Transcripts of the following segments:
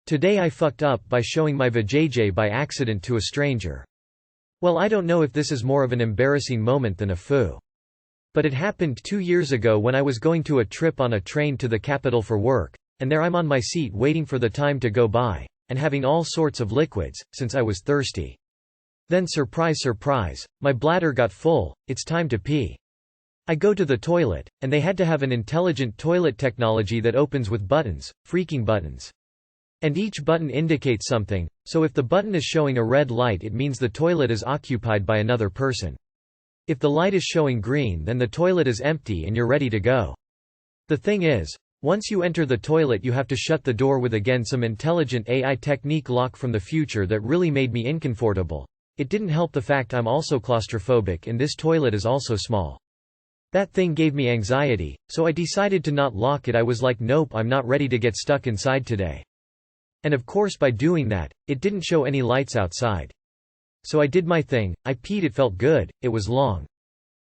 Today I fucked up by showing my vajayjay by accident to a stranger. Well, I don't know if this is more of an embarrassing moment than a foo. But it happened 2 years ago when I was going to a trip on a train to the capital for work, and there I'm on my seat waiting for the time to go by, and having all sorts of liquids, since I was thirsty. Then surprise surprise, my bladder got full, it's time to pee. I go to the toilet, and they had to have an intelligent toilet technology that opens with buttons, freaking buttons. And each button indicates something, so if the button is showing a red light it means the toilet is occupied by another person. If the light is showing green then the toilet is empty and you're ready to go. The thing is, once you enter the toilet you have to shut the door with again some intelligent AI technique lock from the future that really made me incomfortable. It didn't help the fact I'm also claustrophobic and this toilet is also small. That thing gave me anxiety, so I decided to not lock it. I was like, nope, I'm not ready to get stuck inside today. And of course by doing that, it didn't show any lights outside. So I did my thing, I peed, it felt good, it was long.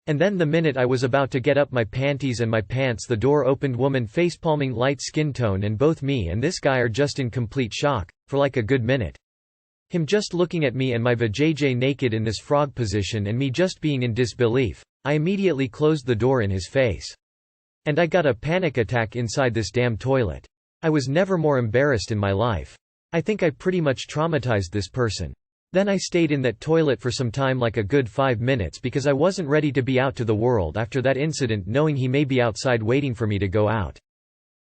And then the minute I was about to get up my panties and my pants the door opened, woman facepalming, light skin tone, and both me and this guy are just in complete shock, for like a good minute. Him just looking at me and my vajayjay naked in this frog position and me just being in disbelief. I immediately closed the door in his face. And I got a panic attack inside this damn toilet. I was never more embarrassed in my life. I think I pretty much traumatized this person. Then I stayed in that toilet for some time, like a good 5 minutes, because I wasn't ready to be out to the world after that incident, knowing he may be outside waiting for me to go out.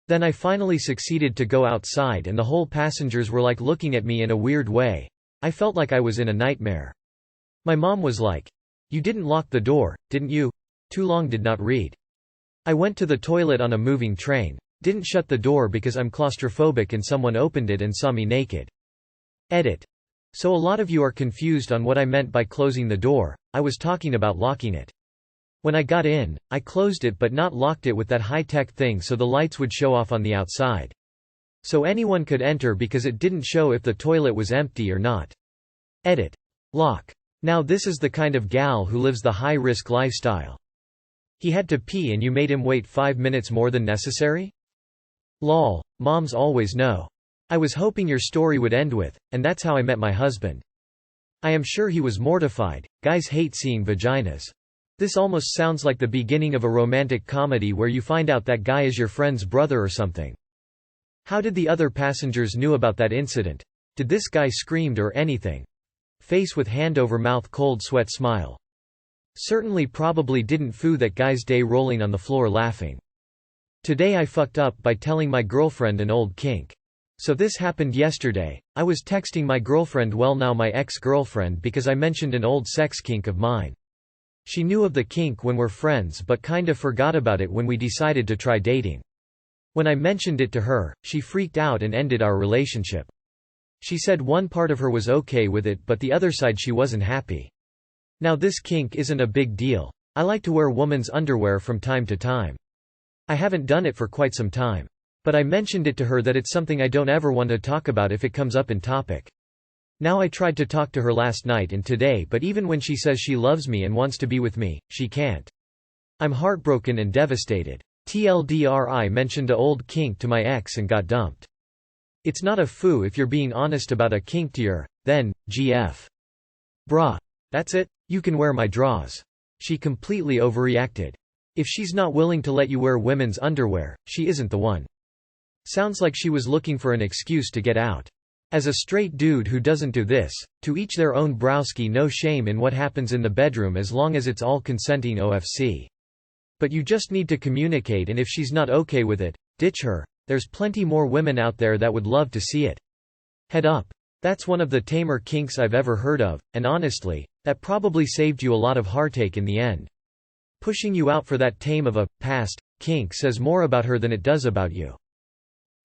Then I finally succeeded to go outside and the whole passengers were like looking at me in a weird way. I felt like I was in a nightmare. My mom was like, "You didn't lock the door, didn't you? Too long, did not read." I went to the toilet on a moving train. Didn't shut the door because I'm claustrophobic and someone opened it and saw me naked. Edit. So a lot of you are confused on what I meant by closing the door. I was talking about locking it. When I got in, I closed it but not locked it with that high-tech thing so the lights would show off on the outside. So anyone could enter because it didn't show if the toilet was empty or not. Edit. Lock. Now this is the kind of gal who lives the high-risk lifestyle. He had to pee and you made him wait 5 minutes more than necessary? Lol, moms always know. I was hoping your story would end with, "And that's how I met my husband." I am sure he was mortified. Guys hate seeing vaginas. This almost sounds like the beginning of a romantic comedy where you find out that guy is your friend's brother or something. How did the other passengers knew about that incident? Did this guy screamed or anything? Face with hand over mouth, cold sweat smile. Certainly probably didn't foo that guy's day rolling on the floor laughing. Today I fucked up by telling my girlfriend an old kink. So this happened yesterday. I was texting my girlfriend, well now my ex-girlfriend, because I mentioned an old sex kink of mine. She knew of the kink when we're friends but kinda forgot about it when we decided to try dating. When I mentioned it to her, she freaked out and ended our relationship. She said one part of her was okay with it but the other side she wasn't happy. Now this kink isn't a big deal. I like to wear women's underwear from time to time. I haven't done it for quite some time. But I mentioned it to her that it's something I don't ever want to talk about if it comes up in topic. Now I tried to talk to her last night and today, but even when she says she loves me and wants to be with me, she can't. I'm heartbroken and devastated. TLDR, I mentioned a old kink to my ex and got dumped. It's not a foo if you're being honest about a kink to your, then, GF. Bruh. That's it? You can wear my drawers. She completely overreacted. If she's not willing to let you wear women's underwear, she isn't the one. Sounds like she was looking for an excuse to get out. As a straight dude who doesn't do this, to each their own, browski, no shame in what happens in the bedroom as long as it's all consenting OFC. But you just need to communicate, and if she's not okay with it, ditch her. There's plenty more women out there that would love to see it. Head up. That's one of the tamer kinks I've ever heard of, and honestly, that probably saved you a lot of heartache in the end. Pushing you out for that tame of a past kink says more about her than it does about you.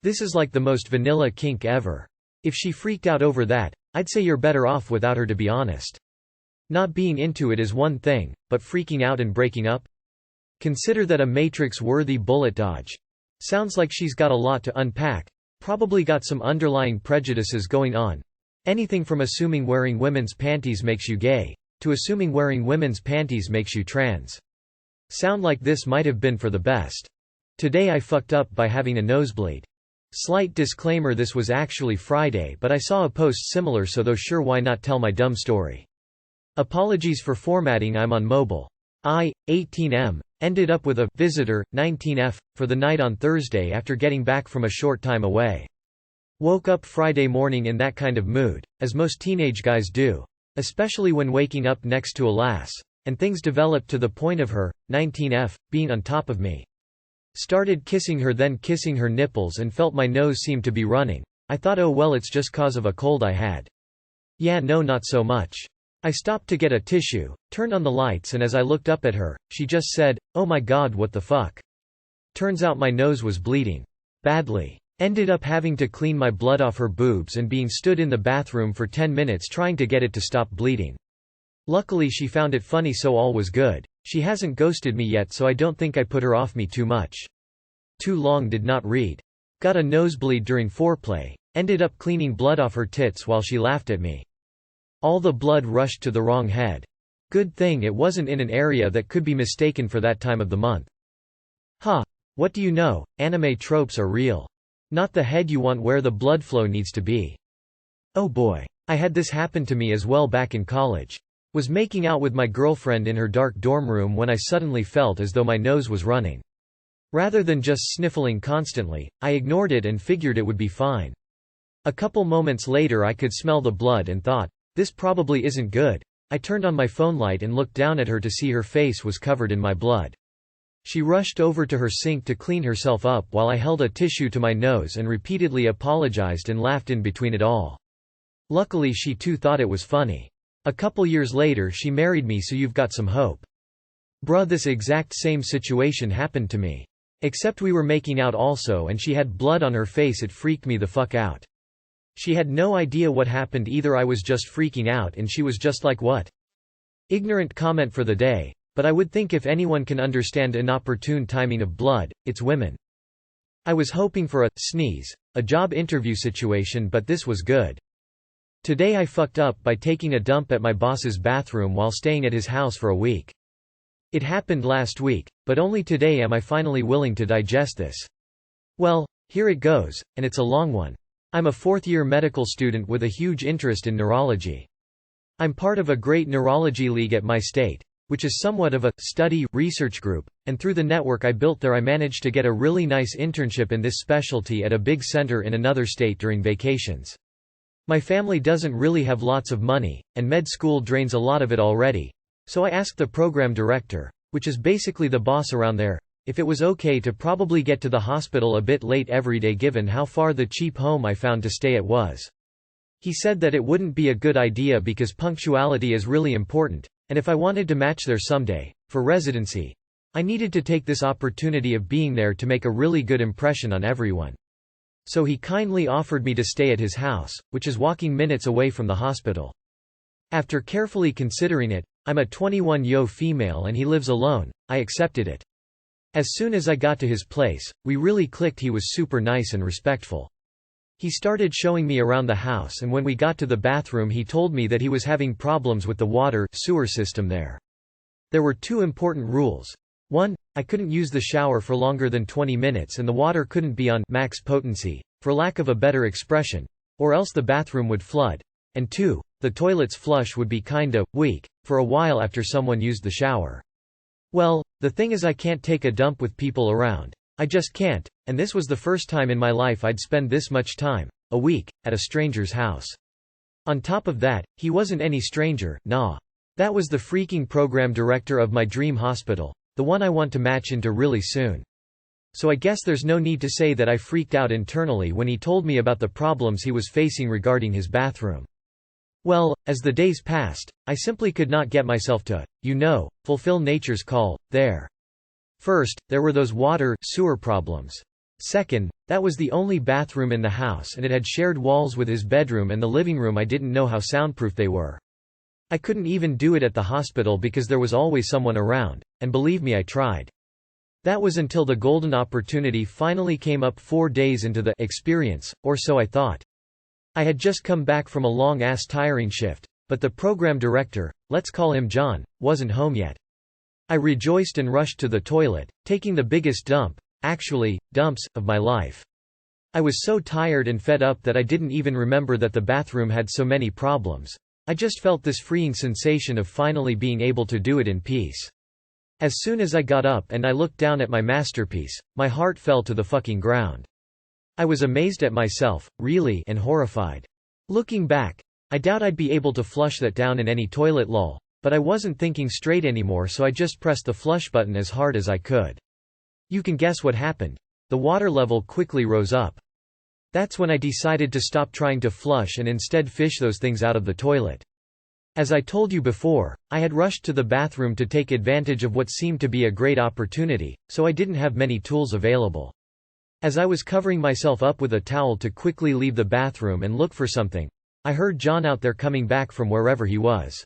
This is like the most vanilla kink ever. If she freaked out over that, I'd say you're better off without her, to be honest. Not being into it is one thing, but freaking out and breaking up? Consider that a Matrix-worthy bullet dodge. Sounds like she's got a lot to unpack. Probably got some underlying prejudices going on. Anything from assuming wearing women's panties makes you gay, to assuming wearing women's panties makes you trans. Sound like this might have been for the best. Today I fucked up by having a nosebleed. Slight disclaimer, this was actually Friday, but I saw a post similar, so though sure, why not tell my dumb story. Apologies for formatting, I'm on mobile. 18M. Ended up with a visitor, 19F, for the night on Thursday after getting back from a short time away. Woke up Friday morning in that kind of mood, as most teenage guys do. Especially when waking up next to a lass. And things developed to the point of her, 19F, being on top of me. Started kissing her, then kissing her nipples, and felt my nose seemed to be running. I thought, oh well, it's just cause of a cold I had. Yeah, no, not so much. I stopped to get a tissue, turned on the lights, and as I looked up at her, she just said, oh my god, what the fuck. Turns out my nose was bleeding. Badly. Ended up having to clean my blood off her boobs and being stood in the bathroom for 10 minutes trying to get it to stop bleeding. Luckily she found it funny, so all was good. She hasn't ghosted me yet, so I don't think I put her off me too much. Too long did not read. Got a nosebleed during foreplay. Ended up cleaning blood off her tits while she laughed at me. All the blood rushed to the wrong head. Good thing it wasn't in an area that could be mistaken for that time of the month. Huh. What do you know, anime tropes are real. Not the head you want where the blood flow needs to be. Oh boy. I had this happen to me as well back in college. Was making out with my girlfriend in her dark dorm room when I suddenly felt as though my nose was running. Rather than just sniffling constantly, I ignored it and figured it would be fine. A couple moments later I could smell the blood and thought, this probably isn't good. I turned on my phone light and looked down at her to see her face was covered in my blood. She rushed over to her sink to clean herself up while I held a tissue to my nose and repeatedly apologized and laughed in between it all. Luckily she too thought it was funny. A couple years later she married me, so you've got some hope. Bruh, this exact same situation happened to me. Except we were making out also and she had blood on her face. It freaked me the fuck out. She had no idea what happened either. I was just freaking out and she was just like, what? Ignorant comment for the day, but I would think if anyone can understand inopportune timing of blood, it's women. I was hoping for a sneeze, a job interview situation, but this was good. Today I fucked up by taking a dump at my boss's bathroom while staying at his house for a week. It happened last week, but only today am I finally willing to digest this. Well, here it goes, and it's a long one. I'm a fourth-year medical student with a huge interest in neurology. I'm part of a great neurology league at my state, which is somewhat of a study research group, and through the network I built there I managed to get a really nice internship in this specialty at a big center in another state during vacations. My family doesn't really have lots of money, and med school drains a lot of it already, so I asked the program director, which is basically the boss around there, if it was okay to probably get to the hospital a bit late every day given how far the cheap home I found to stay at was. He said that it wouldn't be a good idea because punctuality is really important, and if I wanted to match there someday, for residency, I needed to take this opportunity of being there to make a really good impression on everyone. So he kindly offered me to stay at his house, which is walking minutes away from the hospital. After carefully considering it, I'm a 21-year female and he lives alone, I accepted it. As soon as I got to his place, we really clicked. He was super nice and respectful. He started showing me around the house, and when we got to the bathroom he told me that he was having problems with the water-sewer system there. There were two important rules. 1. I couldn't use the shower for longer than 20 minutes and the water couldn't be on max potency, for lack of a better expression, or else the bathroom would flood. And 2. The toilet's flush would be kinda weak for a while after someone used the shower. Well, the thing is I can't take a dump with people around. I just can't, and this was the first time in my life I'd spend this much time, a week, at a stranger's house. On top of that, he wasn't any stranger, nah. That was the freaking program director of my dream hospital, the one I want to match into really soon. So I guess there's no need to say that I freaked out internally when he told me about the problems he was facing regarding his bathroom. Well, as the days passed, I simply could not get myself to, fulfill nature's call, there. First, there were those water-sewer problems. Second, that was the only bathroom in the house and it had shared walls with his bedroom and the living room. I didn't know how soundproof they were. I couldn't even do it at the hospital because there was always someone around, and believe me I tried. That was until the golden opportunity finally came up 4 days into the experience, or so I thought. I had just come back from a long-ass tiring shift, but the program director, let's call him John, wasn't home yet. I rejoiced and rushed to the toilet, taking the biggest dumps, of my life. I was so tired and fed up that I didn't even remember that the bathroom had so many problems. I just felt this freeing sensation of finally being able to do it in peace. As soon as I got up and I looked down at my masterpiece, my heart fell to the fucking ground. I was amazed at myself, really, and horrified. Looking back, I doubt I'd be able to flush that down in any toilet lol, but I wasn't thinking straight anymore, so I just pressed the flush button as hard as I could. You can guess what happened. The water level quickly rose up. That's when I decided to stop trying to flush and instead fish those things out of the toilet. As I told you before, I had rushed to the bathroom to take advantage of what seemed to be a great opportunity, so I didn't have many tools available. As I was covering myself up with a towel to quickly leave the bathroom and look for something, I heard John out there coming back from wherever he was.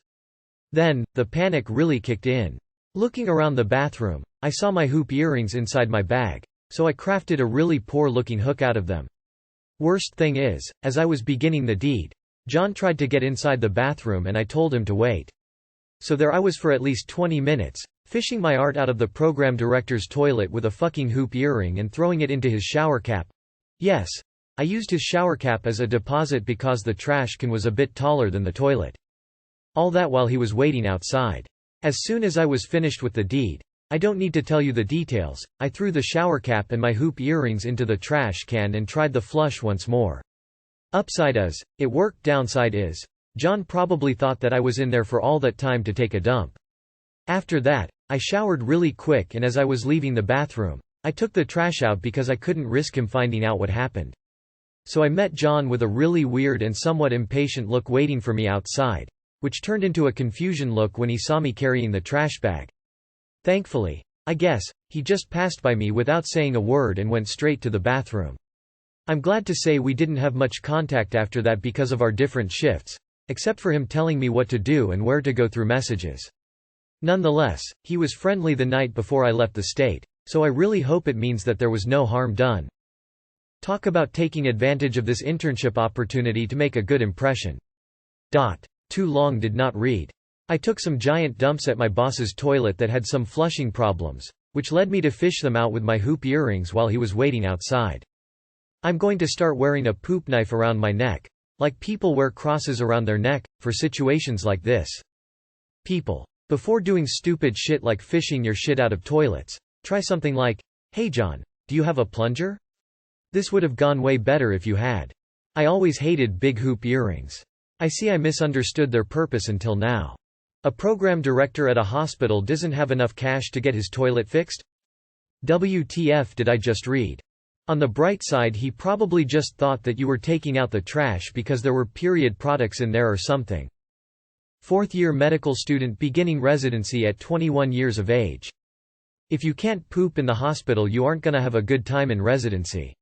Then, the panic really kicked in. Looking around the bathroom, I saw my hoop earrings inside my bag, so I crafted a really poor-looking hook out of them. Worst thing is, as I was beginning the deed, John tried to get inside the bathroom and I told him to wait. So there I was for at least 20 minutes, fishing my art out of the program director's toilet with a fucking hoop earring and throwing it into his shower cap. Yes, I used his shower cap as a deposit because the trash can was a bit taller than the toilet. All that while he was waiting outside. As soon as I was finished with the deed, I don't need to tell you the details, I threw the shower cap and my hoop earrings into the trash can and tried the flush once more. Upside is, it worked. Downside is, John probably thought that I was in there for all that time to take a dump. After that, I showered really quick, and as I was leaving the bathroom, I took the trash out because I couldn't risk him finding out what happened. So I met John with a really weird and somewhat impatient look waiting for me outside, which turned into a confusion look when he saw me carrying the trash bag. Thankfully, I guess, he just passed by me without saying a word and went straight to the bathroom. I'm glad to say we didn't have much contact after that because of our different shifts, except for him telling me what to do and where to go through messages. Nonetheless, he was friendly the night before I left the state, so I really hope it means that there was no harm done. Talk about taking advantage of this internship opportunity to make a good impression. Too long did not read. I took some giant dumps at my boss's toilet that had some flushing problems, which led me to fish them out with my hoop earrings while he was waiting outside. I'm going to start wearing a poop knife around my neck, like people wear crosses around their neck, for situations like this. People. Before doing stupid shit like fishing your shit out of toilets, try something like, "Hey John, do you have a plunger?" This would have gone way better if you had. I always hated big hoop earrings. I see I misunderstood their purpose until now. A program director at a hospital doesn't have enough cash to get his toilet fixed? WTF did I just read? On the bright side, he probably just thought that you were taking out the trash because there were period products in there or something. Fourth-year medical student beginning residency at 21 years of age. If you can't poop in the hospital, you aren't gonna have a good time in residency.